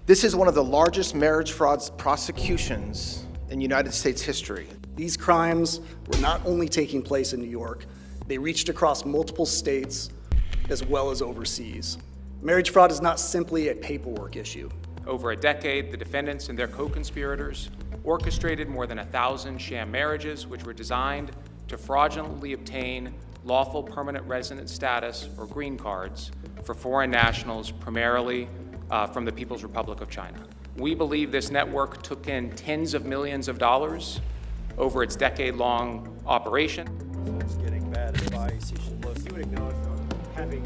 This is one of the largest marriage fraud prosecutions in United States history. These crimes were not only taking place in New York, they reached across multiple states as well as overseas. Marriage fraud is not simply a paperwork issue. Over a decade, the defendants and their co-conspirators orchestrated more than 1,000 sham marriages, which were designed to fraudulently obtain lawful permanent resident status or green cards for foreign nationals, primarily from the People's Republic of China. We believe this network took in tens of millions of dollars over its decade-long operation. It's getting bad advice. You should look. You would acknowledge having.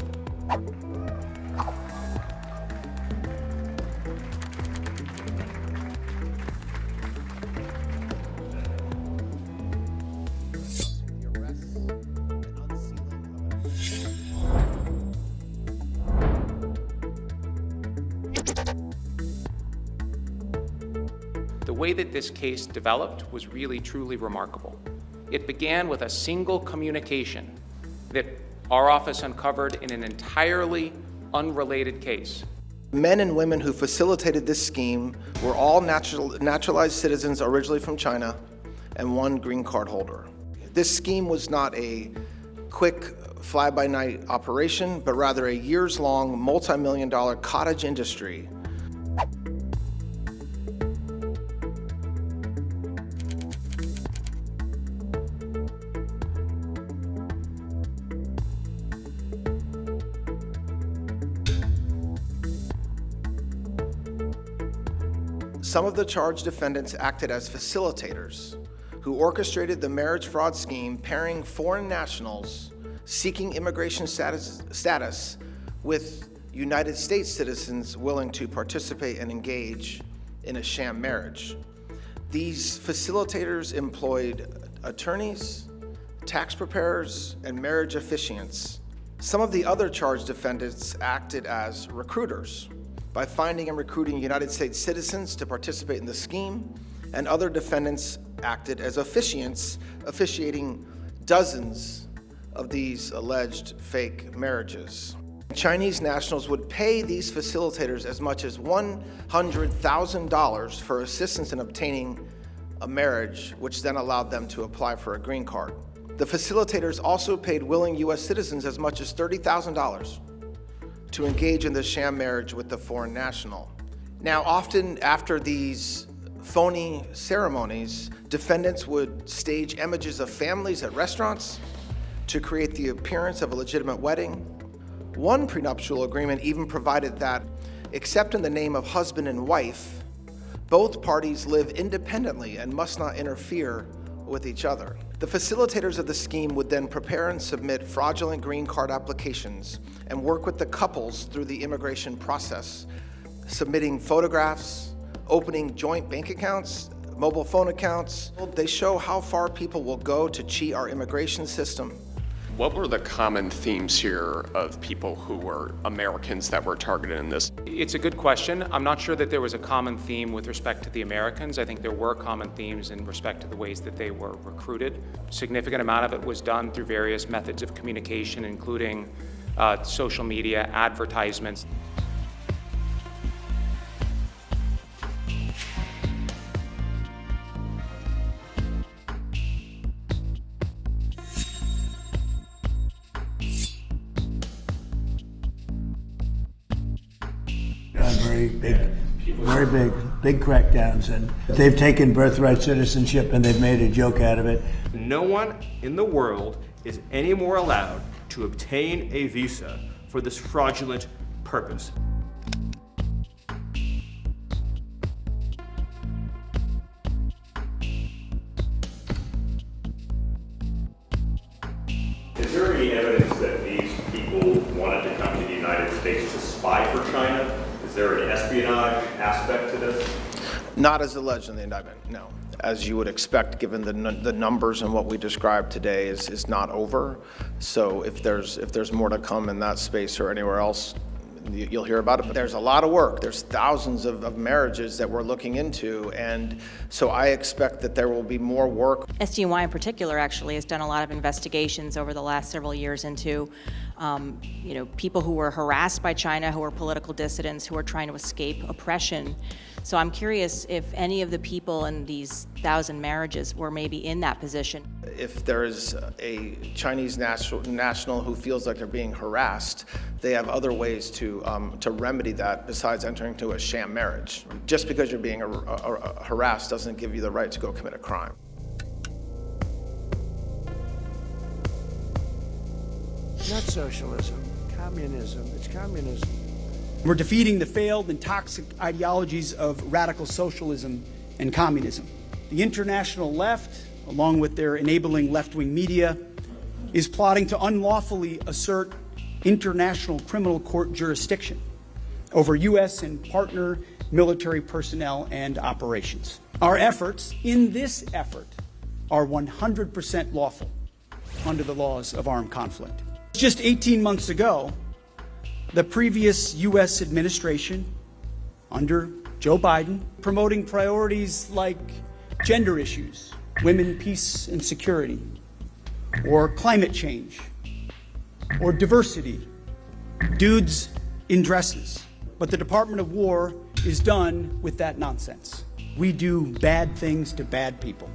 The way that this case developed was really, truly remarkable. It began with a single communication that our office uncovered in an entirely unrelated case. Men and women who facilitated this scheme were all naturalized citizens originally from China and one green card holder. This scheme was not a quick fly-by-night operation, but rather a years-long, multi-million-dollar cottage industry. Some of the charged defendants acted as facilitators who orchestrated the marriage fraud scheme, pairing foreign nationals seeking immigration status with United States citizens willing to participate and engage in a sham marriage. These facilitators employed attorneys, tax preparers, and marriage officiants. Some of the other charged defendants acted as recruiters by finding and recruiting United States citizens to participate in the scheme, and other defendants acted as officiants, officiating dozens of these alleged fake marriages. Chinese nationals would pay these facilitators as much as $100,000 for assistance in obtaining a marriage, which then allowed them to apply for a green card. The facilitators also paid willing U.S. citizens as much as $30,000 to engage in the sham marriage with the foreign national. Now, often after these phony ceremonies, defendants would stage images of families at restaurants to create the appearance of a legitimate wedding. One prenuptial agreement even provided that, except in the name of husband and wife, both parties live independently and must not interfere with each other. The facilitators of the scheme would then prepare and submit fraudulent green card applications and work with the couples through the immigration process, submitting photographs, opening joint bank accounts, mobile phone accounts. They show how far people will go to cheat our immigration system. What were the common themes here of people who were Americans that were targeted in this? It's a good question. I'm not sure that there was a common theme with respect to the Americans. I think there were common themes in respect to the ways that they were recruited. A significant amount of it was done through various methods of communication, including social media, advertisements. Very big crackdowns, and they've taken birthright citizenship and they've made a joke out of it. No one in the world is any more allowed to obtain a visa for this fraudulent purpose. Is there any evidence that these people wanted to come to the United States to spy for China? Is there an espionage aspect to this? Not as alleged in the indictment, no. As you would expect, given the numbers and what we described today is not over. So if there's more to come in that space or anywhere else, you'll hear about it. But there's a lot of work. There's thousands of marriages that we're looking into, and so I expect that there will be more work. SDNY in particular actually has done a lot of investigations over the last several years into people who were harassed by China, who are political dissidents, who are trying to escape oppression. So I'm curious if any of the people in these 1,000 marriages were maybe in that position. If there is a Chinese national who feels like they're being harassed, they have other ways to remedy that besides entering into a sham marriage. Just because you're being harassed doesn't give you the right to go commit a crime. Not socialism, communism. It's communism. We're defeating the failed and toxic ideologies of radical socialism and communism. The international left, along with their enabling left-wing media, is plotting to unlawfully assert international criminal court jurisdiction over U.S. and partner military personnel and operations. Our efforts in this effort are 100% lawful under the laws of armed conflict. Just 18 months ago, the previous U.S. administration, under Joe Biden, promoting priorities like gender issues, women, peace, and security, or climate change, or diversity, dudes in dresses. But the Department of War is done with that nonsense. We do bad things to bad people.